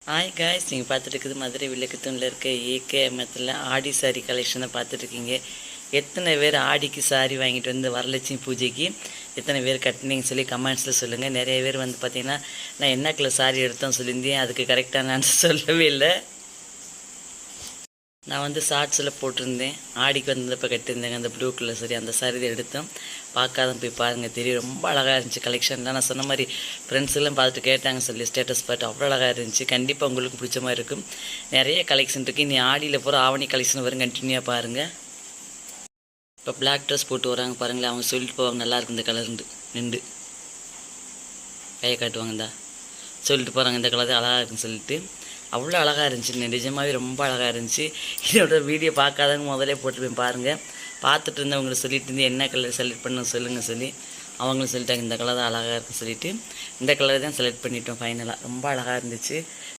Hi guys, நீங்கள் பார்த்துட்டு இருக்குது மதுரை விளக்குத்தூணில் இருக்க ஏகேஎம்எத்தில் ஆடி சாரி கலெக்ஷனை பார்த்துட்ருக்கீங்க. எத்தனை பேர் ஆடிக்கு சாரி வாங்கிட்டு வந்து வரலட்சுமி பூஜைக்கு எத்தனை பேர் கட்டினீங்கன்னு சொல்லி கமெண்ட்ஸில் சொல்லுங்கள். நிறைய பேர் வந்து பார்த்தீங்கன்னா நான் என்ன கலர் சாரி எடுத்தோன்னு சொல்லியிருந்தேன், அதுக்கு கரெக்டான ஆன்சர் சொல்லவே இல்லை. நான் வந்து ஷார்ட்ஸில் போட்டிருந்தேன், ஆடிக்கு வந்தப்போ கட்டியிருந்தேங்க அந்த ப்ளூ கலர் சாரி. அந்த சாரி தான் எடுத்தோம். பார்க்காதான் போய் பாருங்கள், தெரியும். ரொம்ப அழகாக இருந்துச்சு கலெக்ஷன்லாம். நான் சொன்ன மாதிரி ஃப்ரெண்ட்ஸ் எல்லாம் பார்த்துட்டு கேட்டாங்க சொல்லி ஸ்டேட்டஸ் பார்த்து அவ்வளோ அழகாக இருந்துச்சு. கண்டிப்பாக உங்களுக்கு பிடிச்ச மாதிரி இருக்கும். நிறைய கலெக்ஷன் இருக்குது. நீ ஆடியில் போகிற ஆவணி கலெக்ஷன் வரும், கண்டினியூவாக பாருங்கள். இப்போ பிளாக் ட்ரெஸ் போட்டு வராங்க பாருங்களேன், அவங்க சொல்லிட்டு போவாங்க நல்லாயிருக்கும் இந்த கலர் நின்று கையை காட்டுவாங்கந்தா சொல்லிட்டு போகிறாங்க இந்த கலர் அழகாக இருக்குன்னு சொல்லிட்டு. அவ்வளோ அழகாக இருந்துச்சு, நிஜமாகவே ரொம்ப அழகாக இருந்துச்சு. இதோட வீடியோ பார்க்காதவங்க முதலே போட்டுருப்பேன் பாருங்கள். பார்த்துட்டு இருந்தவங்களை சொல்லிட்டு இருந்து என்ன கலர் செலக்ட் பண்ண சொல்லுங்கள் சொல்லி அவங்களும் சொல்லிட்டாங்க இந்த கலர் தான் அழகாக இருக்குன்னு சொல்லிட்டு இந்த கலர் தான் செலக்ட் பண்ணிட்டோம் ஃபைனலாக. ரொம்ப அழகாக இருந்துச்சு.